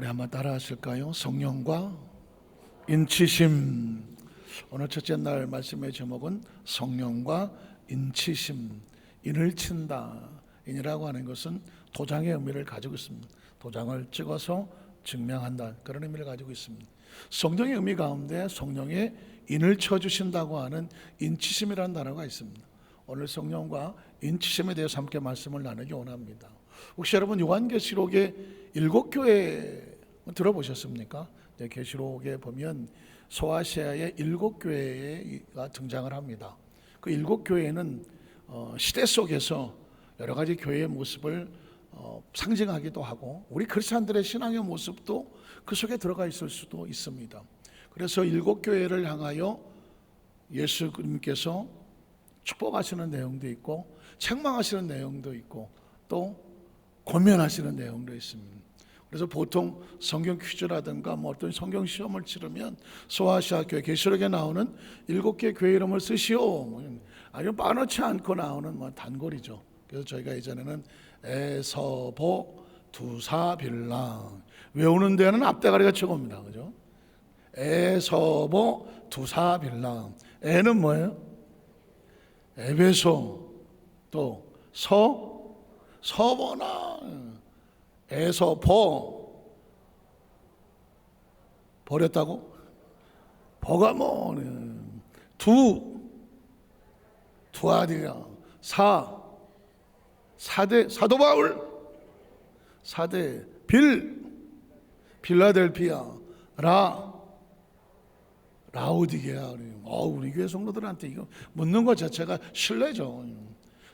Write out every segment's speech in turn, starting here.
우리 한번 따라 하실까요? 성령과 인치심. 오늘 첫째 날 말씀의 제목은 성령과 인치심. 인을 친다. 인이라고 하는 것은 도장의 의미를 가지고 있습니다. 도장을 찍어서 증명한다, 그런 의미를 가지고 있습니다. 성령의 의미 가운데 성령의 인을 쳐주신다고 하는 인치심이라는 단어가 있습니다. 오늘 성령과 인치심에 대해서 함께 말씀을 나누기 원합니다. 혹시 여러분 요한계시록의 7교회 들어보셨습니까? 네, 계시록에 보면 소아시아의 7교회가 등장을 합니다. 그 7교회는 시대 속에서 여러 가지 교회의 모습을 상징하기도 하고 우리 크리스찬들의 신앙의 모습도 그 속에 들어가 있을 수도 있습니다. 그래서 7교회를 향하여 예수님께서 축복하시는 내용도 있고 책망하시는 내용도 있고 또 권면하시는 내용도 있습니다. 그래서 보통 성경 퀴즈라든가 어떤 성경 시험을 치르면 소아시아 교회, 계시록에 나오는 7개 교회 이름을 쓰시오, 아니면 빠놓지 않고 나오는 단골이죠. 그래서 저희가 예전에는 에서보 두사빌랑 외우는 데는 앞대가리가 최고입니다. 그죠? 에서보 두사빌랑. 에는 뭐예요? 에베소. 또 서보나. 에서보. 버렸다고? 버가 두아디라. 사대 사도 바울. 사대 빌라델피아. 라우디게아. 우리 교회 성도들한테 이거 묻는 것 자체가 신뢰죠.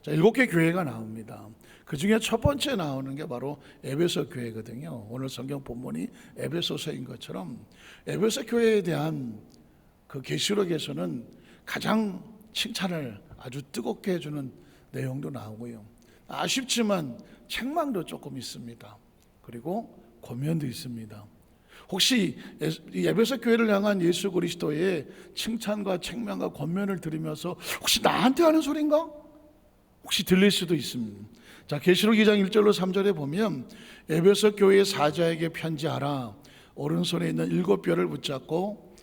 자, 7개 교회가 나옵니다. 그 중에 첫 번째 나오는 게 바로 에베소 교회거든요. 오늘 성경 본문이 에베소서인 것처럼 에베소 교회에 대한 그 계시록에서는 가장 칭찬을 아주 뜨겁게 해주는 내용도 나오고요. 아쉽지만 책망도 조금 있습니다. 그리고 권면도 있습니다. 혹시 에베소 교회를 향한 예수 그리스도의 칭찬과 책망과 권면을 들으면서 혹시 나한테 하는 소리인가? 혹시 들릴 수도 있습니다. 자, 계시록 2장 1절로 3절에 보면 에베소 교회의 사자에게 편지하라. 오른손에 있는 7뼈를 붙잡고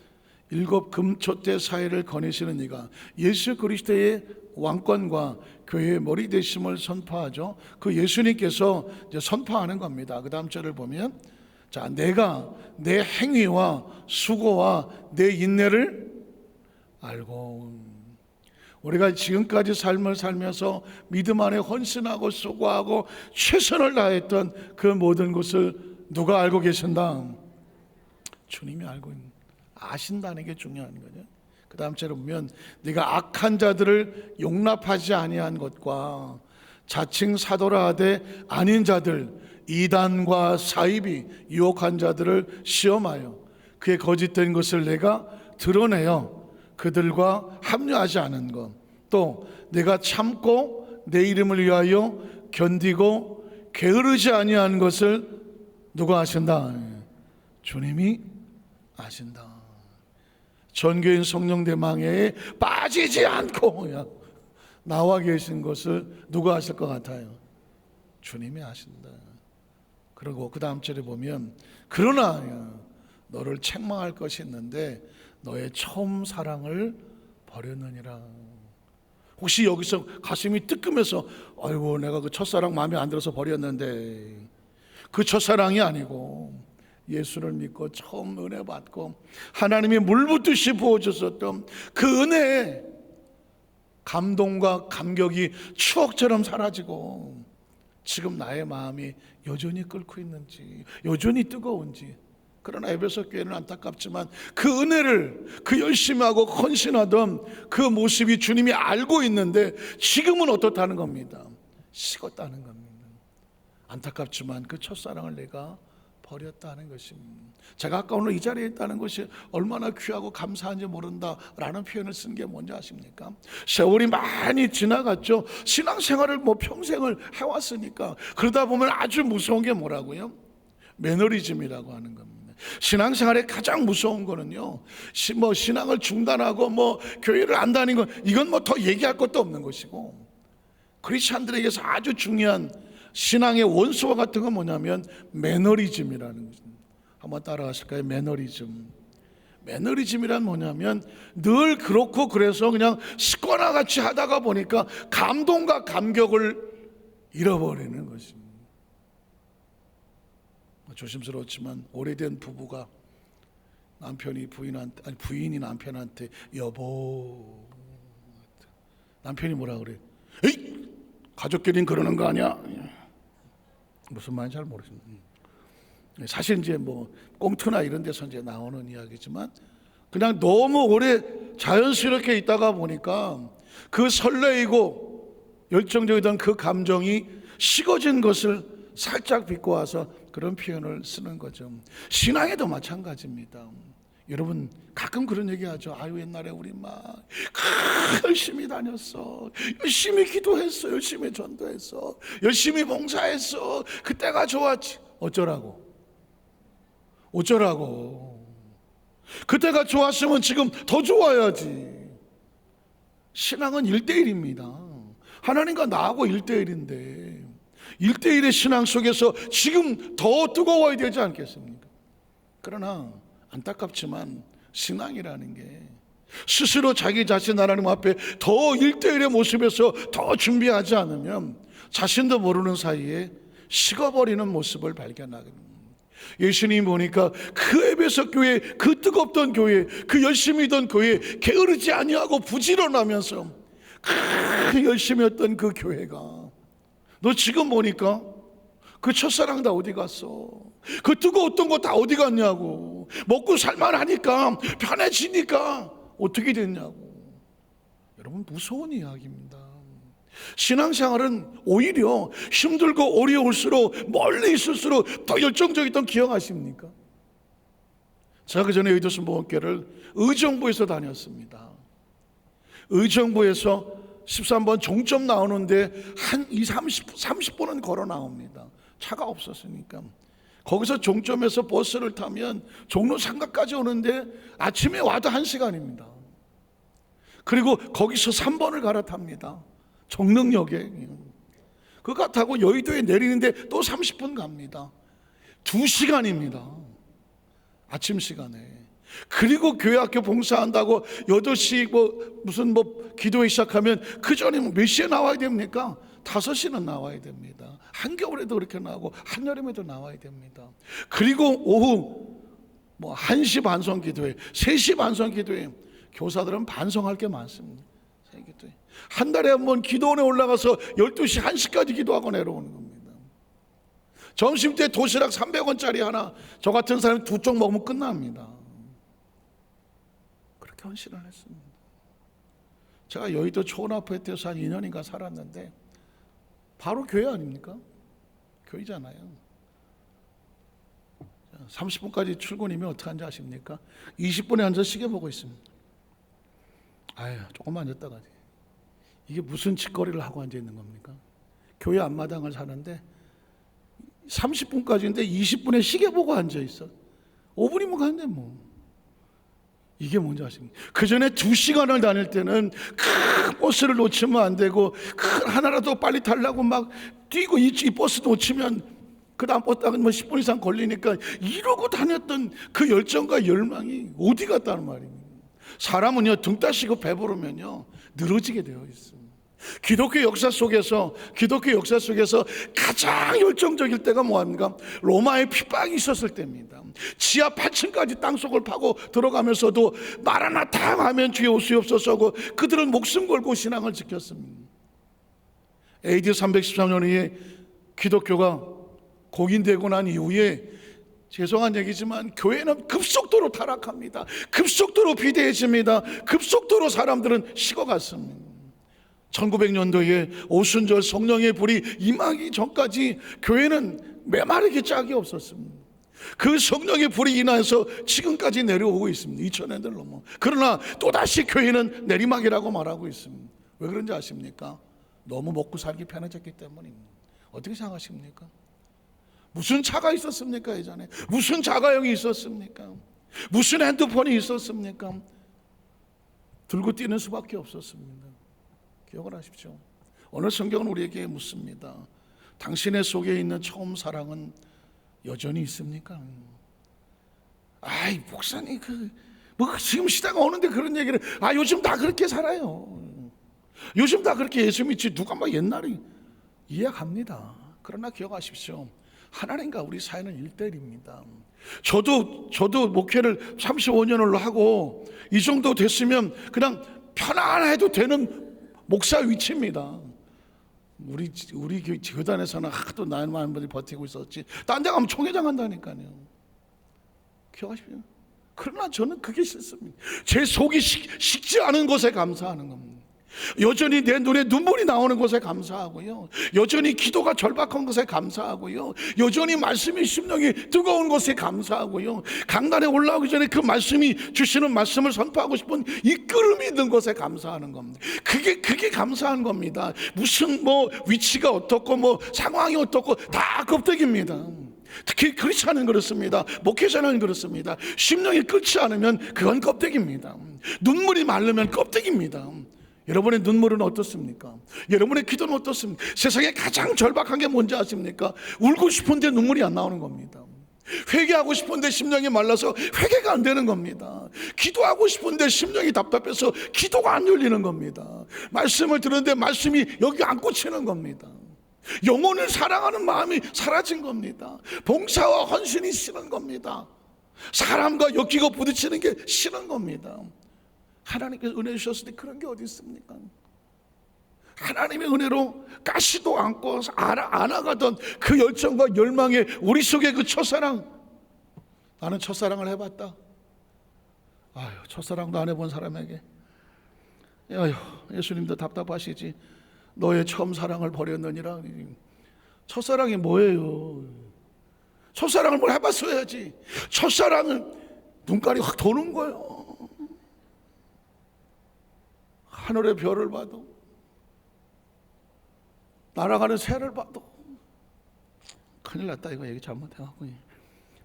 7 금촛대 사이를 거니시는 이가 예수 그리스도의 왕권과 교회의 머리 되심을 선포하죠. 그 예수님께서 이제 선포하는 겁니다. 그 다음 절을 보면 자, 내가 내 행위와 수고와 내 인내를 알고. 우리가 지금까지 삶을 살면서 믿음 안에 헌신하고 수고하고 최선을 다했던 그 모든 것을 누가 알고 계신다? 주님이 알고 아신다는 게 중요한 거죠. 그 다음 절에 보면 네가 악한 자들을 용납하지 아니한 것과 자칭 사도라 하되 아닌 자들, 이단과 사입이 유혹한 자들을 시험하여 그의 거짓된 것을 내가 드러내어 그들과 합류하지 않은 것, 또 내가 참고 내 이름을 위하여 견디고 게으르지 아니한 것을 누가 아신다? 주님이 아신다. 전교인 성령대망회에 빠지지 않고 나와 계신 것을 누가 아실 것 같아요? 주님이 아신다. 그리고 그 다음 절에 보면 그러나 너를 책망할 것이 있는데 너의 처음 사랑을 버렸느니라. 혹시 여기서 가슴이 뜨끔해서 아이고 내가 그 첫사랑 마음에 안 들어서 버렸는데, 그 첫사랑이 아니고 예수를 믿고 처음 은혜 받고 하나님이 물붓듯이 부어주셨던 그 은혜에 감동과 감격이 추억처럼 사라지고 지금 나의 마음이 여전히 끓고 있는지, 여전히 뜨거운지. 그러나 에베소 교회는 안타깝지만 그 은혜를, 그 열심히 하고 헌신하던 그 모습이 주님이 알고 있는데 지금은 어떻다는 겁니다. 식었다는 겁니다. 안타깝지만 그 첫사랑을 내가 버렸다는 것입니다. 제가 아까 오늘 이 자리에 있다는 것이 얼마나 귀하고 감사한지 모른다라는 표현을 쓴 게 뭔지 아십니까? 세월이 많이 지나갔죠. 신앙생활을 평생을 해왔으니까. 그러다 보면 아주 무서운 게 뭐라고요? 매너리즘이라고 하는 겁니다. 신앙생활에 가장 무서운 거는요, 신앙을 중단하고 교회를 안 다니는 건 이건 더 얘기할 것도 없는 것이고, 크리스찬들에게서 아주 중요한 신앙의 원수와 같은 건 뭐냐면 매너리즘이라는 것입니다. 한번 따라하실까요? 매너리즘. 매너리즘이란 뭐냐면 늘 그렇고 그래서 그냥 습관화 같이 하다가 보니까 감동과 감격을 잃어버리는 것입니다. 조심스러웠지만 오래된 부부가 부인이 남편한테 여보, 남편이 뭐라 그래? 에이, 가족끼리는 그러는 거 아니야? 무슨 말인지 잘 모르겠습니다. 사실 이제 뭐 꽁트나 이런 데서 이제 나오는 이야기지만 그냥 너무 오래 자연스럽게 있다가 보니까 그 설레이고 열정적이던 그 감정이 식어진 것을 살짝 비꼬아서 그런 표현을 쓰는 거죠. 신앙에도 마찬가지입니다. 여러분 가끔 그런 얘기하죠. 아유 옛날에 우리 막 열심히 다녔어, 열심히 기도했어, 열심히 전도했어, 열심히 봉사했어, 그때가 좋았지. 어쩌라고 그때가 좋았으면 지금 더 좋아야지. 신앙은 1대1입니다 하나님과 나하고 1대1인데 1대1의 신앙 속에서 지금 더 뜨거워야 되지 않겠습니까? 그러나 안타깝지만 신앙이라는 게 스스로 자기 자신 하나님 앞에 더 1대1의 모습에서 더 준비하지 않으면 자신도 모르는 사이에 식어버리는 모습을 발견하게 됩니다. 예수님 보니까 그 에베소 교회, 그 뜨겁던 교회, 그 열심히 있던 교회 게으르지 아니하고 부지런하면서 그 열심히 했던 그 교회가 너 지금 보니까 그 첫사랑 다 어디 갔어? 그 뜨거웠던 거 다 어디 갔냐고. 먹고 살만하니까 편해지니까 어떻게 됐냐고. 여러분 무서운 이야기입니다. 신앙생활은 오히려 힘들고 어려울수록 멀리 있을수록 더 열정적이던 기억하십니까? 제가 그 전에 의도순복음교회를 의정부에서 다녔습니다. 의정부에서 13번 종점 나오는데 한 30분은 걸어 나옵니다. 차가 없었으니까. 거기서 종점에서 버스를 타면 종로 상가까지 오는데 아침에 와도 1시간입니다. 그리고 거기서 3번을 갈아탑니다. 정릉역에. 그거 타고 여의도에 내리는데 또 30분 갑니다. 2시간입니다. 아침 시간에. 그리고 교회 학교 봉사한다고 8시 무슨 기도회 시작하면 그 전에 몇 시에 나와야 됩니까? 5시는 나와야 됩니다. 한겨울에도 그렇게 나오고 한여름에도 나와야 됩니다. 그리고 오후 1시 반성 기도회, 3시 반성 기도회. 교사들은 반성할 게 많습니다. 한 달에 한 번 기도원에 올라가서 12시 1시까지 기도하고 내려오는 겁니다. 점심때 도시락 300원짜리 하나 저 같은 사람이 2쪽 먹으면 끝납니다. 그렇게 헌신을 했습니다. 제가 여의도 초원아파트에서 한 2년인가 살았는데 바로 교회 아닙니까? 교회잖아요. 30분까지 출근이면 어떻게 하는지 아십니까? 20분에 앉아 시계 보고 있습니다. 아유 조금만 앉았다 가지. 이게 무슨 짓거리를 하고 앉아 있는 겁니까? 교회 앞마당을 사는데 30분까지인데 20분에 시계 보고 앉아 있어. 5분이면 가는데 뭐. 이게 뭔지 아십니까? 그 전에 2시간을 다닐 때는 큰 버스를 놓치면 안 되고 큰 하나라도 빨리 타려고 막 뛰고 이 버스 놓치면 그 다음 버스 타면 10분 이상 걸리니까 이러고 다녔던 그 열정과 열망이 어디 갔다는 말입니다. 사람은요 등 따시고 배부르면요 늘어지게 되어 있습니다. 기독교 역사 속에서 가장 열정적일 때가 뭐합니까? 로마의 핍박이 있었을 때입니다. 지하 8층까지 땅속을 파고 들어가면서도 마라나타 하면 주의 오시옵소서 하고 그들은 목숨 걸고 신앙을 지켰습니다. AD 313년 에 기독교가 공인되고 난 이후에 죄송한 얘기지만 교회는 급속도로 타락합니다. 급속도로 비대해집니다. 급속도로 사람들은 식어갔습니다. 1900년도에 오순절 성령의 불이 임하기 전까지 교회는 메마르게 짝이 없었습니다. 그 성령의 불이 인하여서 지금까지 내려오고 있습니다. 2000년대를 넘어. 그러나 또다시 교회는 내리막이라고 말하고 있습니다. 왜 그런지 아십니까? 너무 먹고 살기 편해졌기 때문입니다. 어떻게 생각하십니까? 무슨 차가 있었습니까? 예전에 무슨 자가용이 있었습니까? 무슨 핸드폰이 있었습니까? 들고 뛰는 수밖에 없었습니다. 기억을 하십시오. 오늘 성경은 우리에게 묻습니다. 당신의 속에 있는 처음 사랑은 여전히 있습니까? 아이 목사님 뭐 지금 시대가 오는데 그런 얘기를 요즘 다 그렇게 살아요. 요즘 다 그렇게 예수 믿지 누가 막 옛날에 이해합니다. 그러나 기억하십시오. 하나님과 우리 사이는 1대1입니다. 저도 목회를 35년을 하고 이 정도 됐으면 그냥 편안해도 되는 목사 위치입니다. 우리 교단에서는 하도 나이만 분이 버티고 있었지 딴 데 가면 총회장 한다니까요. 기억하십시오. 그러나 저는 그게 싫습니다. 제 속이 식지 않은 것에 감사하는 겁니다. 여전히 내 눈에 눈물이 나오는 것에 감사하고요, 여전히 기도가 절박한 것에 감사하고요, 여전히 말씀이 심령이 뜨거운 것에 감사하고요, 강단에 올라오기 전에 그 말씀이 주시는 말씀을 선포하고 싶은 이끌음이 있는 것에 감사하는 겁니다. 그게 감사한 겁니다. 무슨 뭐 위치가 어떻고 뭐 상황이 어떻고 다 껍데기입니다. 특히 크리스찬은 그렇습니다. 목회자는 그렇습니다. 심령이 끓지 않으면 그건 껍데기입니다. 눈물이 마르면 껍데기입니다. 여러분의 눈물은 어떻습니까? 여러분의 기도는 어떻습니까? 세상에 가장 절박한 게 뭔지 아십니까? 울고 싶은데 눈물이 안 나오는 겁니다. 회개하고 싶은데 심령이 말라서 회개가 안 되는 겁니다. 기도하고 싶은데 심령이 답답해서 기도가 안 열리는 겁니다. 말씀을 들었는데 말씀이 여기 안 꽂히는 겁니다. 영혼을 사랑하는 마음이 사라진 겁니다. 봉사와 헌신이 싫은 겁니다. 사람과 엮이고 부딪히는 게 싫은 겁니다. 하나님께서 은혜 주셨을 때 그런 게 어디 있습니까? 하나님의 은혜로 가시도 않고 안아가던 그 열정과 열망에 우리 속에 그 첫사랑, 나는 첫사랑을 해봤다. 첫사랑도 안 해본 사람에게 예수님도 답답하시지. 너의 처음 사랑을 버렸느니라. 첫사랑이 뭐예요? 첫사랑을 뭘 해봤어야지. 첫사랑은 눈깔이 확 도는 거예요. 하늘의 별을 봐도, 날아가는 새를 봐도 큰일 났다, 이거 얘기 잘못해갖고.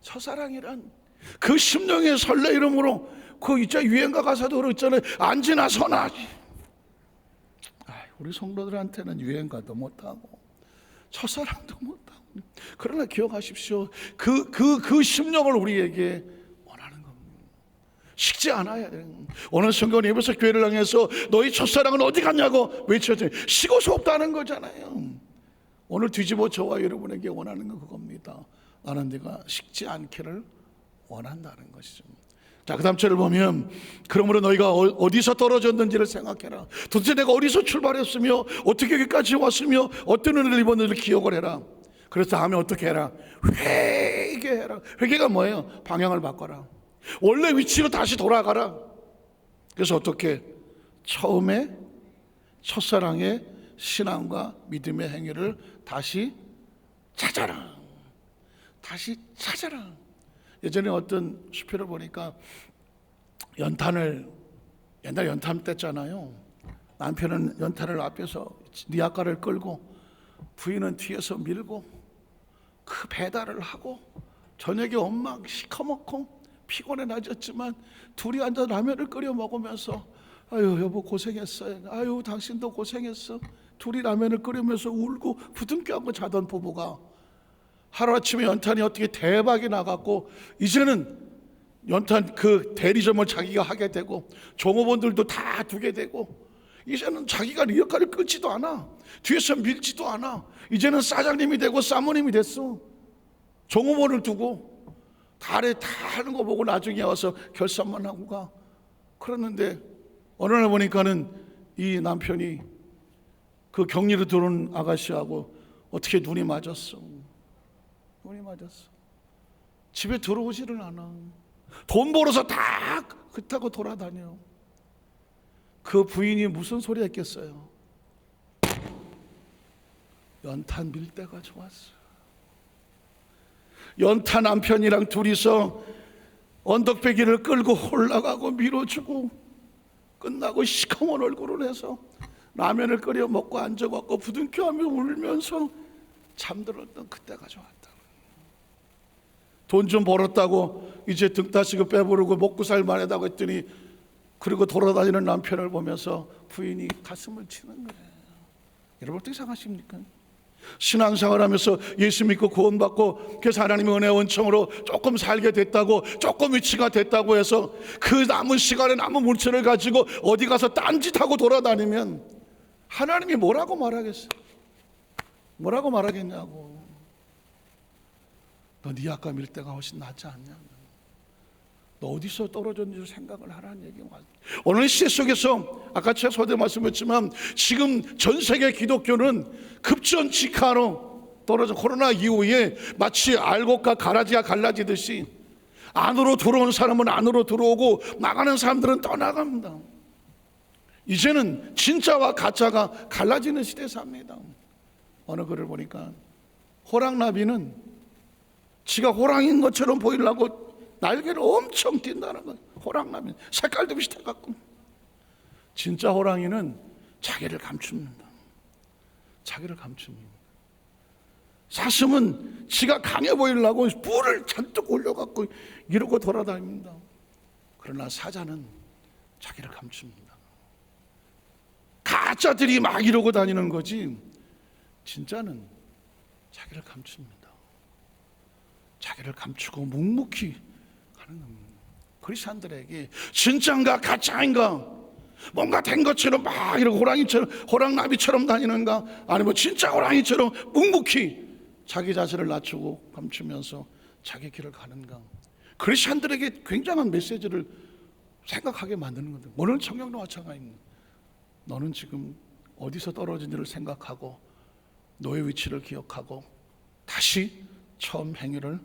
첫사랑이란 그 심령의 설레 이름으로 그 있잖아, 유행가 가사도 그랬잖아요. 앉으나 서나. 우리 성도들한테는 유행가도 못하고 첫사랑도 못하고. 그러나 기억하십시오. 그 심령을 우리에게 원하는 겁니다. 식지 않아야 돼요. 오늘 성경은 에베소 교회를 향해서 너희 첫사랑은 어디 갔냐고 외쳐줘요. 식어서 없다는 거잖아요. 오늘 뒤집어 저와 여러분에게 원하는 건 그겁니다. 나는 네가 식지 않기를 원한다는 것이죠. 자, 그 다음 절을 보면, 그러므로 너희가 어디서 떨어졌는지를 생각해라. 도대체 내가 어디서 출발했으며 어떻게 여기까지 왔으며 어떤 은혜를 입었는지를 기억을 해라. 그래서 다음에 어떻게 해라? 회개해라. 회개가 뭐예요? 방향을 바꿔라. 원래 위치로 다시 돌아가라. 그래서 어떻게? 처음에 첫사랑의 신앙과 믿음의 행위를 다시 찾아라. 다시 찾아라. 예전에 어떤 수표를 보니까 옛날 연탄 뗐잖아요. 남편은 연탄을 앞에서 니아까를 끌고 부인은 뒤에서 밀고 그 배달을 하고 저녁에 엄마 시커멓고 피곤해 낮았지만 둘이 앉아 라면을 끓여 먹으면서 아유 여보 고생했어요. 아유 당신도 고생했어. 둘이 라면을 끓이면서 울고 부둥켜 안고 자던 부부가 하루아침에 연탄이 어떻게 대박이 나갔고 이제는 연탄 그 대리점을 자기가 하게 되고 종업원들도 다 두게 되고 이제는 자기가 리어카를 끊지도 않아. 뒤에서 밀지도 않아. 이제는 사장님이 되고 사모님이 됐어. 종업원을 두고 다 하는 거 보고 나중에 와서 결산만 하고 가. 그랬는데 어느 날 보니까는 이 남편이 그 격리로 들어온 아가씨하고 어떻게 눈이 맞았어. 눈이 맞았어. 집에 들어오지를 않아. 돈 벌어서 다 그렇다고 돌아다녀. 그 부인이 무슨 소리 했겠어요? 연탄 밀 때가 좋았어. 연탄 남편이랑 둘이서 언덕배기를 끌고 올라가고 밀어주고 끝나고 시커먼 얼굴을 해서 라면을 끓여 먹고 앉아갖고 부둥켜하며 울면서 잠들었던 그때가 좋았다. 돈 좀 벌었다고 이제 등 따시고 빼부르고 먹고 살만하다고 했더니 그리고 돌아다니는 남편을 보면서 부인이 가슴을 치는 거예요. 여러분 어떻게 생각하십니까? 신앙생활하면서 예수 믿고 구원받고 그래서 하나님의 은혜 원청으로 조금 살게 됐다고, 조금 위치가 됐다고 해서 그 남은 시간에 남은 물질을 가지고 어디 가서 딴짓하고 돌아다니면 하나님이 뭐라고 말하겠어요? 뭐라고 말하겠냐고. 너 네 아까 밀대가 훨씬 낫지 않냐? 너 어디서 떨어졌는지 생각을 하라는 얘기가 맞아요. 오늘 시대 속에서 아까 제가 서두에 말씀했지만 지금 전 세계 기독교는 급전직하로 떨어져, 코로나 이후에 마치 알곡과 가라지가 갈라지듯이 안으로 들어온 사람은 안으로 들어오고 나가는 사람들은 떠나갑니다. 이제는 진짜와 가짜가 갈라지는 시대에 삽니다. 어느 글을 보니까 호랑나비는 지가 호랑이인 것처럼 보이려고 날개를 엄청 띈다는 거예요. 호랑나비 색깔도 비슷해갖고. 진짜 호랑이는 자기를 감춥니다. 자기를 감춥니다. 사슴은 지가 강해 보이려고 뿔을 잔뜩 올려갖고 이러고 돌아다닙니다. 그러나 사자는 자기를 감춥니다. 가짜들이 막 이러고 다니는 거지 진짜는 자기를 감춥니다. 자기를 감추고 묵묵히 크리스찬들에게 진짜인가 가짜인가, 뭔가 된 것처럼 막 이러고 호랑이처럼 호랑나비처럼 다니는가, 아니면 진짜 호랑이처럼 묵묵히 자기 자신을 낮추고 감추면서 자기 길을 가는가. 크리스찬들에게 굉장한 메시지를 생각하게 만드는 거다. 오늘 성경도 마찬가지입니다. 너는 지금 어디서 떨어진지를 생각하고 너의 위치를 기억하고 다시 처음 행위를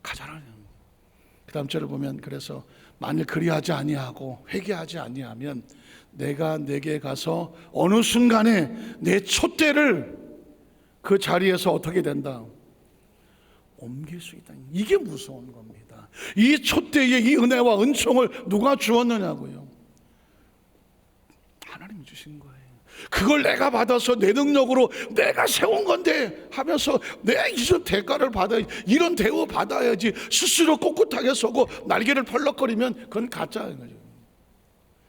가져라는. 그 다음 절을 보면 그래서 만일 그리하지 아니하고 회개하지 아니하면 내가 내게 가서 어느 순간에 내 촛대를 그 자리에서 어떻게 된다? 옮길 수 있다. 이게 무서운 겁니다. 이 촛대에 이 은혜와 은총을 누가 주었느냐고요? 하나님이 주신 거예요. 그걸 내가 받아서 내 능력으로 내가 세운 건데 하면서 내 이런 대가를 받아야지, 이런 대우 받아야지 스스로 꼿꼿하게 서고 날개를 펄럭거리면 그건 가짜인 거죠.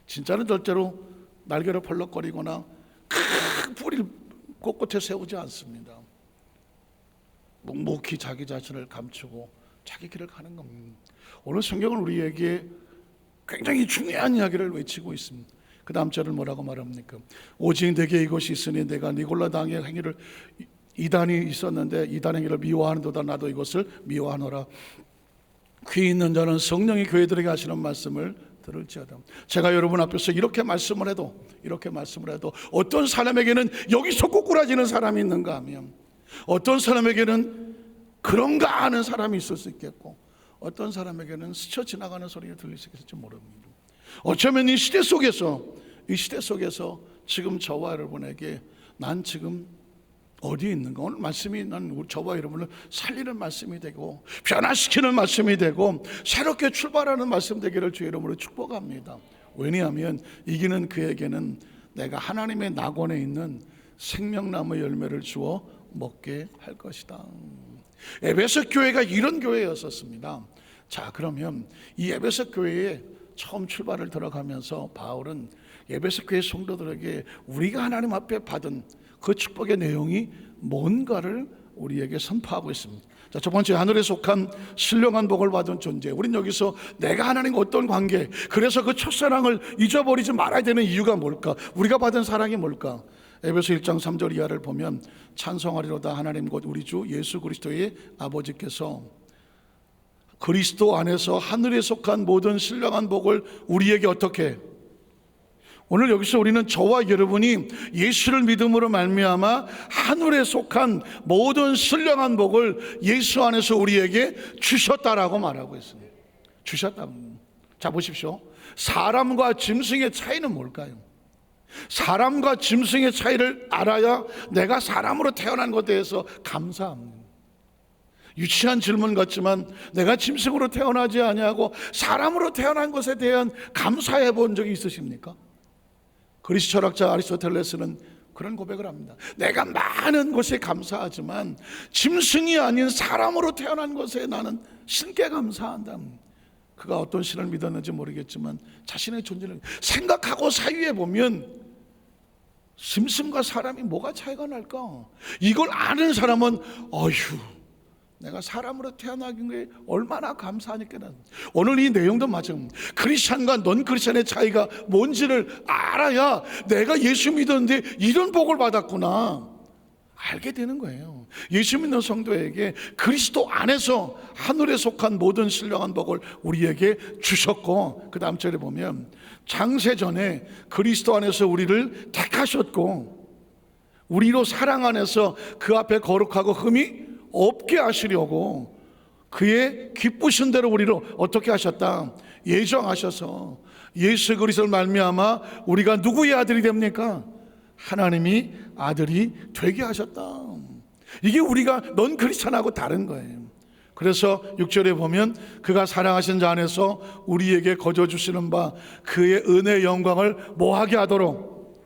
진짜는 절대로 날개를 펄럭거리거나 큰 뿌리를 꼿꼿해 세우지 않습니다. 묵묵히 자기 자신을 감추고 자기 길을 가는 겁니다. 오늘 성경은 우리에게 굉장히 중요한 이야기를 외치고 있습니다. 그 다음 절을 뭐라고 말합니까? 오직 내게 이것이 있으니 내가 니골라 당의 행위를, 이단이 있었는데 이단 행위를 미워하는도다 나도 이것을 미워하노라. 귀 있는 자는 성령이 교회들에게 하시는 말씀을 들을지어다. 제가 여러분 앞에서 이렇게 말씀을 해도 어떤 사람에게는 여기서 꼬꾸라지는 사람이 있는가 하면, 어떤 사람에게는 그런가 하는 사람이 있을 수 있겠고, 어떤 사람에게는 스쳐 지나가는 소리가 들릴 수 있을지 모릅니다. 어쩌면 이 시대 속에서 지금 저와 여러분에게 난 지금 어디에 있는가, 오늘 말씀이 난 저와 여러분을 살리는 말씀이 되고 변화시키는 말씀이 되고 새롭게 출발하는 말씀 되기를 주의 이름으로 축복합니다. 왜냐하면 이기는 그에게는 내가 하나님의 낙원에 있는 생명나무 열매를 주어 먹게 할 것이다. 에베소 교회가 이런 교회였었습니다. 자, 그러면 이 에베소 교회에 처음 출발을 들어가면서 바울은 에베소 교회 성도들에게 우리가 하나님 앞에 받은 그 축복의 내용이 뭔가를 우리에게 선포하고 있습니다. 자, 첫 번째, 하늘에 속한 신령한 복을 받은 존재. 우린 여기서 내가 하나님과 어떤 관계, 그래서 그 첫사랑을 잊어버리지 말아야 되는 이유가 뭘까? 우리가 받은 사랑이 뭘까? 에베소 1장 3절 이하를 보면 찬송하리로다 하나님 곧 우리 주 예수 그리스도의 아버지께서 그리스도 안에서 하늘에 속한 모든 신령한 복을 우리에게 어떻게, 오늘 여기서 우리는 저와 여러분이 예수를 믿음으로 말미암아 하늘에 속한 모든 신령한 복을 예수 안에서 우리에게 주셨다라고 말하고 있습니다. 주셨다. 자, 보십시오. 사람과 짐승의 차이는 뭘까요? 사람과 짐승의 차이를 알아야 내가 사람으로 태어난 것에 대해서 감사합니다. 유치한 질문 같지만 내가 짐승으로 태어나지 아니하고 사람으로 태어난 것에 대한 감사해 본 적이 있으십니까? 그리스 철학자 아리스토텔레스는 그런 고백을 합니다. 내가 많은 것에 감사하지만 짐승이 아닌 사람으로 태어난 것에 나는 신께 감사한다. 그가 어떤 신을 믿었는지 모르겠지만 자신의 존재를 생각하고 사유해 보면 짐승과 사람이 뭐가 차이가 날까? 이걸 아는 사람은 어휴, 내가 사람으로 태어나긴 게 얼마나 감사하니까. 오늘 이 내용도 마찬가지. 크리스찬과 넌 크리스찬의 차이가 뭔지를 알아야 내가 예수 믿었는데 이런 복을 받았구나 알게 되는 거예요. 예수 믿는 성도에게 그리스도 안에서 하늘에 속한 모든 신령한 복을 우리에게 주셨고, 그 다음 절에 보면 창세 전에 그리스도 안에서 우리를 택하셨고 우리로 사랑 안에서 그 앞에 거룩하고 흠이 없게 하시려고 그의 기쁘신 대로 우리를 어떻게 하셨다? 예정하셔서 예수 그리스도를 말미암아 우리가 누구의 아들이 됩니까? 하나님이 아들이 되게 하셨다. 이게 우리가 넌 크리스찬하고 다른 거예요. 그래서 6절에 보면 그가 사랑하신 자 안에서 우리에게 거저 주시는 바 그의 은혜의 영광을 뭐하게 하도록?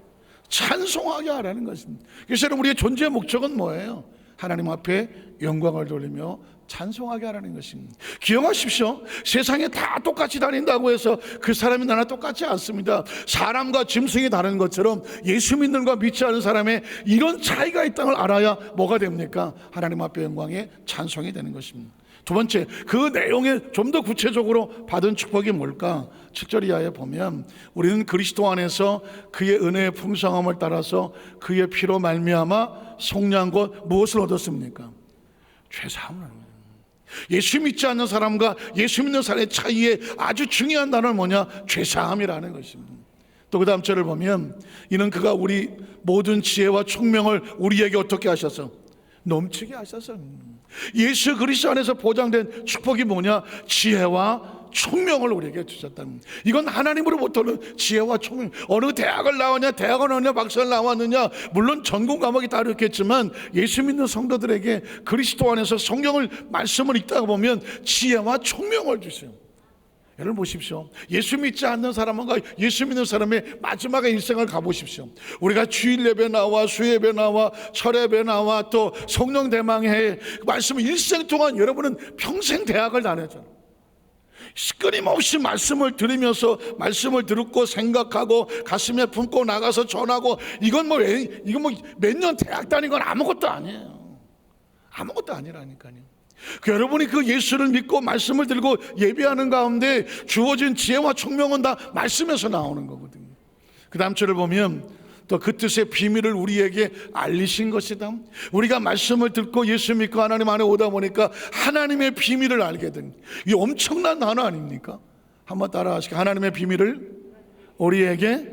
찬송하게 하라는 것입니다. 그래서 우리의 존재의 목적은 뭐예요? 하나님 앞에 영광을 돌리며 찬송하게 하라는 것입니다. 기억하십시오. 세상에 다 똑같이 다닌다고 해서 그 사람이 나나 똑같지 않습니다. 사람과 짐승이 다른 것처럼 예수 믿는 과 믿지 않는 사람의 이런 차이가 있다는 걸 알아야 뭐가 됩니까? 하나님 앞에 영광의 찬송이 되는 것입니다. 두 번째, 그 내용에 좀 더 구체적으로 받은 축복이 뭘까? 7절 이하에 보면 우리는 그리스도 안에서 그의 은혜의 풍성함을 따라서 그의 피로 말미암아 속량 곧 무엇을 얻었습니까? 죄사함을 얻는 거예요. 예수 믿지 않는 사람과 예수 믿는 사람의 차이에 아주 중요한 단어는 뭐냐? 죄사함이라는 것입니다. 또 그 다음 절을 보면 이는 그가 우리 모든 지혜와 총명을 우리에게 어떻게 하셔서? 넘치게 하셔서. 예수 그리스도 안에서 보장된 축복이 뭐냐? 지혜와 총명을 우리에게 주셨다는. 이건 하나님으로부터는 지혜와 총명. 어느 대학을 나왔냐, 대학원 어느 박사를 나왔느냐, 물론 전공 과목이 다르겠지만 예수 믿는 성도들에게 그리스도 안에서 성경을 말씀을 읽다 보면 지혜와 총명을 주세요. 여러분 보십시오. 예수 믿지 않는 사람과 예수 믿는 사람의 마지막의 일생을 가보십시오. 우리가 주일 예배 나와 수예배 나와 철예배 나와 또 성령 대망회 말씀을 일생 동안 여러분은 평생 대학을 다녔잖아요. 끊임없이 말씀을 들으면서 말씀을 듣고 생각하고 가슴에 품고 나가서 전하고 이건 뭐 몇 년 대학 다닌 건 아무것도 아니에요. 아무것도 아니라니까요. 여러분이 그 예수를 믿고 말씀을 들고 예배하는 가운데 주어진 지혜와 총명은 다 말씀에서 나오는 거거든요. 그 다음 절을 보면 또 그 뜻의 비밀을 우리에게 알리신 것이다. 우리가 말씀을 듣고 예수 믿고 하나님 안에 오다 보니까 하나님의 비밀을 알게 된, 이 엄청난 단어 아닙니까? 한번 따라 하시죠. 하나님의 비밀을 우리에게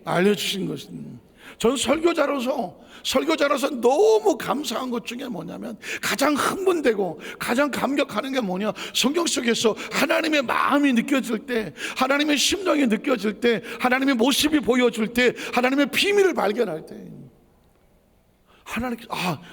알려주신 것입니다. 전 설교자로서 너무 감사한 것 중에 뭐냐면 가장 흥분되고 가장 감격하는 게 뭐냐, 성경 속에서 하나님의 마음이 느껴질 때, 하나님의 심정이 느껴질 때, 하나님의 모습이 보여줄 때, 하나님의 비밀을 발견할 때 하나님께서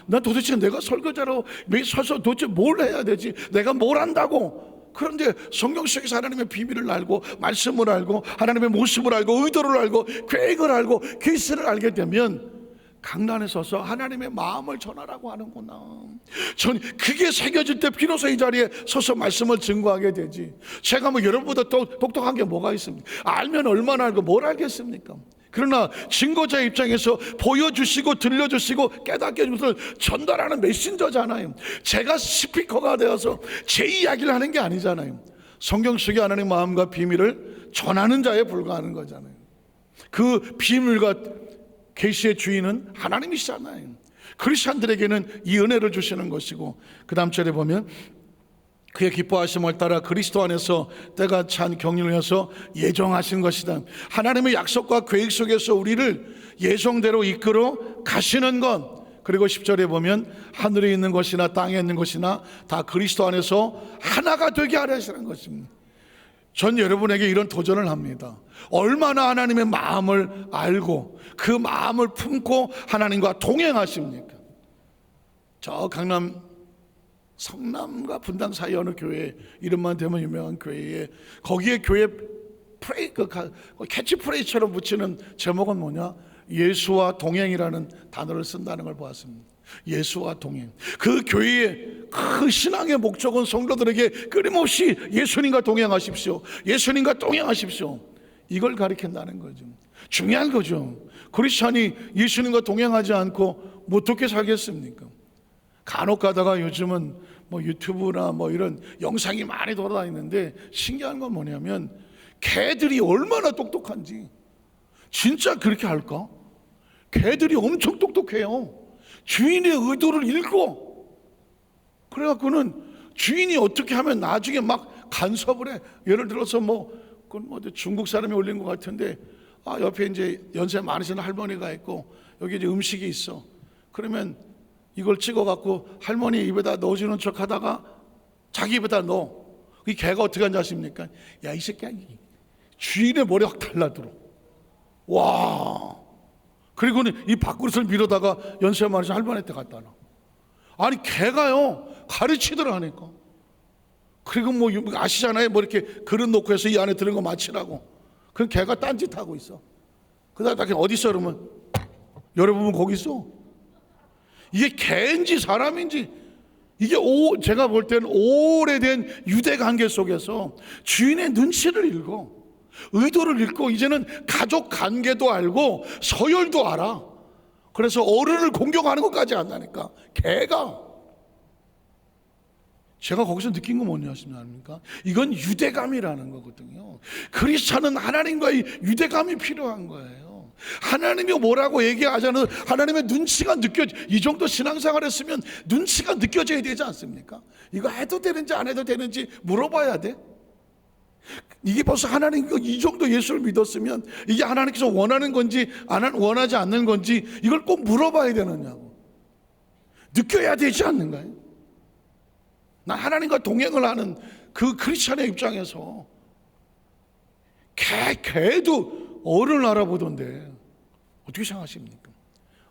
나 도대체 내가 설교자로 서서 도대체 뭘 해야 되지, 내가 뭘 한다고. 그런데 성경 속에서 하나님의 비밀을 알고 말씀을 알고 하나님의 모습을 알고 의도를 알고 계획을 알고 계시를 알게 되면 강단에 서서 하나님의 마음을 전하라고 하는구나. 전 그게 새겨질 때 비로소 이 자리에 서서 말씀을 증거하게 되지. 제가 뭐 여러분보다 똑똑한 게 뭐가 있습니까? 알면 얼마나 알고 뭘 알겠습니까? 그러나 증거자 입장에서 보여주시고 들려주시고 깨닫게 해주는 것을 전달하는 메신저잖아요. 제가 스피커가 되어서 제 이야기를 하는 게 아니잖아요. 성경 속의 하나님의 마음과 비밀을 전하는 자에 불과하는 거잖아요. 그 비밀과 계시의 주인은 하나님이시잖아요. 크리스찬들에게는 이 은혜를 주시는 것이고, 그 다음 절에 보면 그의 기뻐하심을 따라 그리스도 안에서 때가 찬 경륜을 해서 예정하신 것이다. 하나님의 약속과 계획 속에서 우리를 예정대로 이끌어 가시는 것. 그리고 10절에 보면 하늘에 있는 것이나 땅에 있는 것이나 다 그리스도 안에서 하나가 되게 하시는 것입니다. 전 여러분에게 이런 도전을 합니다. 얼마나 하나님의 마음을 알고 그 마음을 품고 하나님과 동행하십니까? 저 강남 성남과 분당 사이 어느 교회, 이름만 대면 유명한 교회에, 거기에 교회 캐치프레이즈처럼 붙이는 제목은 뭐냐? 예수와 동행이라는 단어를 쓴다는 걸 보았습니다. 예수와 동행. 그 교회의 그 신앙의 목적은 성도들에게 끊임없이 예수님과 동행하십시오, 예수님과 동행하십시오, 이걸 가리킨다는 거죠. 중요한 거죠. 크리스찬이 예수님과 동행하지 않고 뭐 어떻게 살겠습니까? 간혹 가다가 요즘은 뭐 유튜브나 뭐 이런 영상이 많이 돌아다니는데 신기한 건 뭐냐면 개들이 얼마나 똑똑한지. 진짜 그렇게 할까? 개들이 엄청 똑똑해요. 주인의 의도를 읽고, 그래갖고는 주인이 어떻게 하면 나중에 막 간섭을 해. 예를 들어서 그건 중국 사람이 올린 것 같은데, 옆에 이제 연세 많으신 할머니가 있고 여기 이제 음식이 있어. 그러면 이걸 찍어갖고 할머니 입에다 넣어주는 척 하다가 자기 입에다 넣어. 이 개가 어떻게 하는지 아십니까? 야, 이 새끼야, 주인의 머리 확 달라들어. 와. 그리고는 이 밥그릇을 밀어다가 연세 많으신 할머니한테 갖다 놔. 아니, 개가요, 가르치더라 하니까. 그리고 아시잖아요. 이렇게 그릇 놓고 해서 이 안에 들은 거 맞히라고. 그럼 개가 딴짓하고 있어. 그다음에 어디 있어? 그러면 여러분은 거기 있어. 이게 개인지 사람인지, 이게 제가 볼 때는 오래된 유대 관계 속에서 주인의 눈치를 읽어, 의도를 읽고, 이제는 가족 관계도 알고 서열도 알아. 그래서 어른을 공격하는 것까지 안다니까. 개가. 제가 거기서 느낀 건 뭐냐십니까? 이건 유대감이라는 거거든요. 크리스찬은 하나님과의 유대감이 필요한 거예요. 하나님이 뭐라고 얘기하지 않아도 하나님의 눈치가 이 정도 신앙생활 했으면 눈치가 느껴져야 되지 않습니까? 이거 해도 되는지 안 해도 되는지 물어봐야 돼. 이게 벌써 하나님 이 정도 예수를 믿었으면 이게 하나님께서 원하는 건지 원하지 않는 건지 이걸 꼭 물어봐야 되느냐고. 느껴야 되지 않는가요? 나 하나님과 동행을 하는 그 크리스찬의 입장에서 개도 어른을 알아보던데 어떻게 생각하십니까?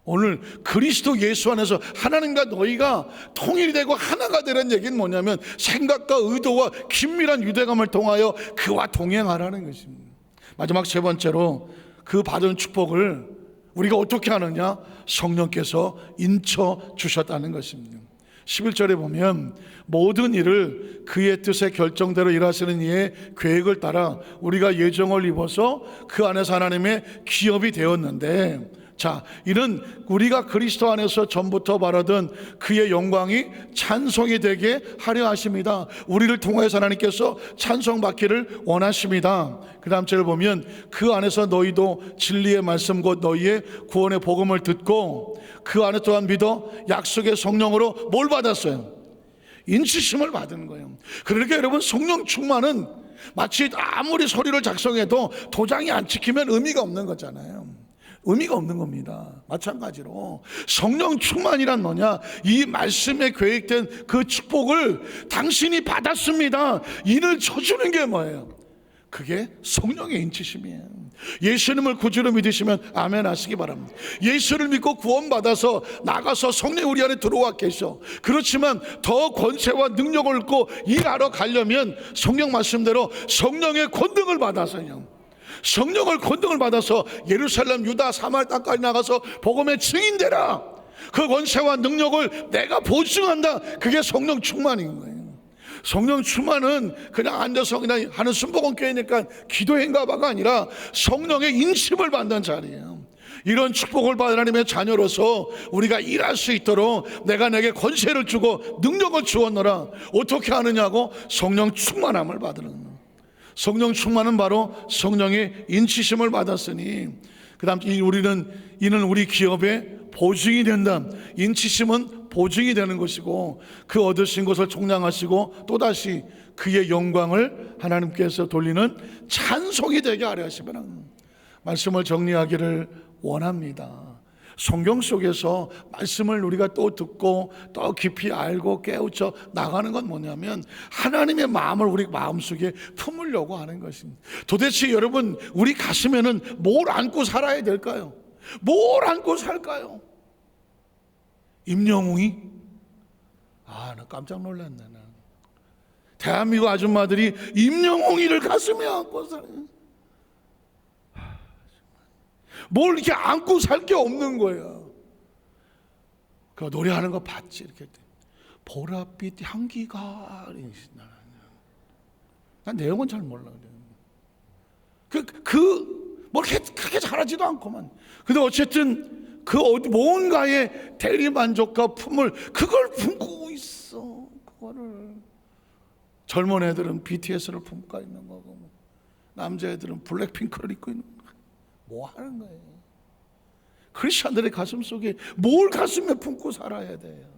오늘 그리스도 예수 안에서 하나님과 너희가 통일이 되고 하나가 되는 얘기는 뭐냐면 생각과 의도와 긴밀한 유대감을 통하여 그와 동행하라는 것입니다. 마지막 세 번째로 그 받은 축복을 우리가 어떻게 하느냐? 성령께서 인쳐 주셨다는 것입니다. 11절에 보면 모든 일을 그의 뜻에 결정대로 일하시는 이의 계획을 따라 우리가 예정을 입어서 그 안에서 하나님의 기업이 되었는데, 자, 이는 우리가 그리스도 안에서 전부터 바라던 그의 영광이 찬송이 되게 하려 하십니다. 우리를 통하여서 하나님께서 찬송받기를 원하십니다. 그 다음 절을 보면 그 안에서 너희도 진리의 말씀 곧 너희의 구원의 복음을 듣고 그 안에 또한 믿어 약속의 성령으로 뭘 받았어요? 인치심을 받은 거예요. 그러니까 여러분, 성령 충만은 마치 아무리 서류를 작성해도 도장이 안 찍히면 의미가 없는 거잖아요. 의미가 없는 겁니다. 마찬가지로 성령 충만이란 뭐냐? 이 말씀에 계획된 그 축복을 당신이 받았습니다. 이를 쳐주는 게 뭐예요? 그게 성령의 인치심이에요. 예수님을 구주로 믿으시면 아멘 하시기 바랍니다. 예수를 믿고 구원받아서 나가서 성령 우리 안에 들어와 계셔. 그렇지만 더 권세와 능력을 얻고 일하러 가려면 성령 말씀대로 성령의 권능을 받아서요, 성령을 권능을 받아서 예루살렘, 유다, 사마리아 땅까지 나가서 복음의 증인되라. 그 권세와 능력을 내가 보증한다. 그게 성령 충만인 거예요. 성령 충만은 그냥 앉아서 그냥 하는 순복음 교회니까 기도인가 봐가 아니라 성령의 인심을 받는 자리예요. 이런 축복을 받은 하나님의 자녀로서 우리가 일할 수 있도록 내가 내게 권세를 주고 능력을 주었노라. 어떻게 하느냐고? 성령 충만함을 받으는 거예요. 성령 충만은 바로 성령의 인치심을 받았으니, 그 다음 이는 우리 기업의 보증이 된다. 인치심은 보증이 되는 것이고 그 얻으신 것을 총량하시고 또다시 그의 영광을 하나님께서 돌리는 찬송이 되게 하려 하시면 말씀을 정리하기를 원합니다. 성경 속에서 말씀을 우리가 또 듣고 더 깊이 알고 깨우쳐 나가는 건 뭐냐면 하나님의 마음을 우리 마음속에 품으려고 하는 것입니다. 도대체 여러분, 우리 가슴에는 뭘 안고 살아야 될까요? 뭘 안고 살까요? 임영웅이? 나 깜짝 놀랐네. 대한민국 아줌마들이 임영웅이를 가슴에 안고 살아요. 뭘 이렇게 안고 살 게 없는 거예요. 그 노래하는 거 봤지? 이렇게 보랏빛 향기가. 난 내용은 잘 몰라. 그 뭘 크게 잘하지도 않고만. 근데 어쨌든 뭔가의 대리만족과 품을 그걸 품고 있어. 그거를. 젊은 애들은 BTS를 품고 있는 거고, 남자애들은 블랙핑크를 입고 있는 거고. 뭐 하는 거예요? 크리스천들의 가슴 속에 뭘 가슴에 품고 살아야 돼요?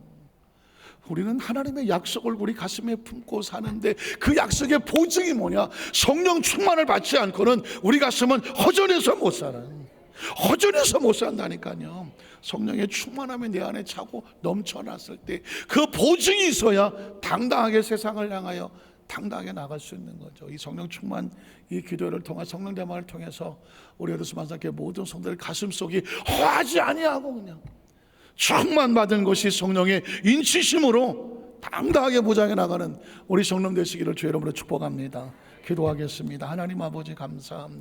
우리는 하나님의 약속을 우리 가슴에 품고 사는데 그 약속의 보증이 뭐냐? 성령 충만을 받지 않고는 우리 가슴은 허전해서 못 살아요. 허전해서 못 산다니까요. 성령의 충만함이 내 안에 차고 넘쳐났을 때 그 보증이 있어야 당당하게 세상을 향하여 당당하게 나갈 수 있는 거죠. 이 성령 충만, 이 기도를 통해 성령 대만을 통해서 우리 에베소 만상교회 모든 성도들 가슴속이 허하지 아니하고 그냥 충만받은 것이 성령의 인치심으로 당당하게 무장해 나가는 우리 성령 되시기를 주의 이름으로 축복합니다. 기도하겠습니다. 하나님 아버지 감사합니다.